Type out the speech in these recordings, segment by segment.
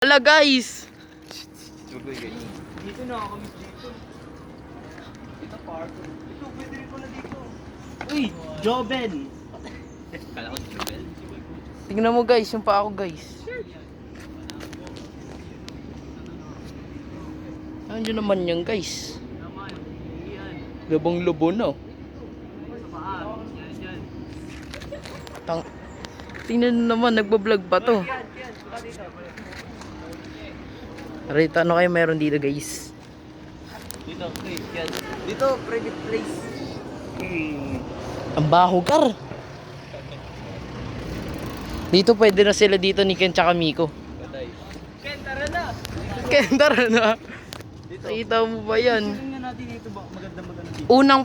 Wala guys. Dito na ako dito. Ito park. Ito pwede rin pala dito. Uy, Joben. Kala ko Joben. Tingnan mo guys, yung pa ako guys. Andiyan naman yan guys. Lubong-lubo na. Tingnan naman, nagbablog pa to. Rito, ano kayo meron dito guys? Dito, place yan. Dito, private place. Ang baho kar. Dito pwede na sila dito ni Ken tsaka Miko. Ken, tara na! Ken, tara na. Nakita mo ba yan? Tingnan natin dito ba maganda dito. Unang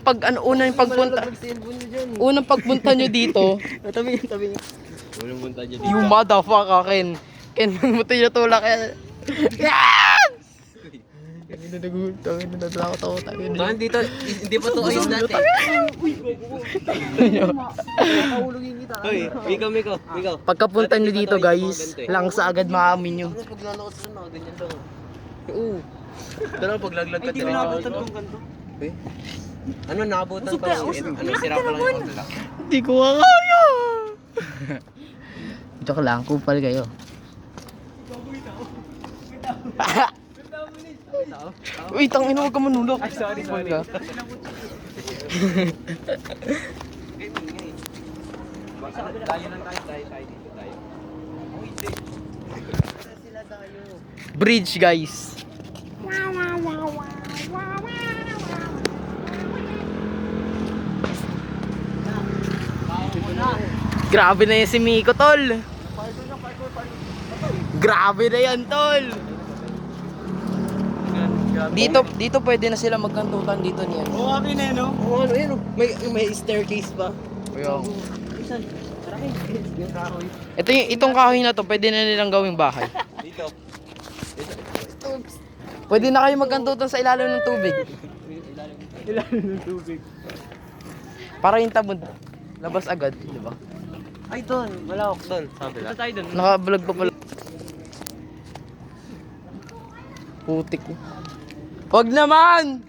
pagpunta. Unang pagpunta nyo dito. Tabi. Unang punta dyan dito. You motherfucker, Ken. Ken, buti nyo tulak yan. Yan! Tangina nagultang, natatakot ako. Bakit dito? Hindi pa to ayos dati. Nakahulugin kita. Hoy, Miko. Pagkapunta nyo dito guys, lang sa agad maamin nyo. Ano pag lalakot sa na, ganyan daw. Oo. Dala paglaglag ka dito. Hindi naabutan tong kanto. Eh? Ano naabutan pa yung sira pa lang yung kabila. Hindi ko kaya. Joke lang, kupal kayo. Uy, tangina, huwag ka manulok. Ay, sorry. Ka. Tayo lang tayo dito tayo. Bridge guys. Grabe na yan si Miko, tol. Grabe na yan, tol. Dito pwede na sila magkantutan dito niyan. Oo, akin na no? Oo, ano yun? May staircase pa. Isan? Tarakin. Yung kahoy. Itong kahoy na to, pwede na nilang gawing bahay. Dito. Pwede na kayo magkantutan sa ilalim ng tubig. Ilalim ng tubig. Para yung tabon, labas agad, di ba? Ay, doon. Malawak doon. Sabi lang. Tayo doon. Naka-vlog pa pala. Putik. Wag naman!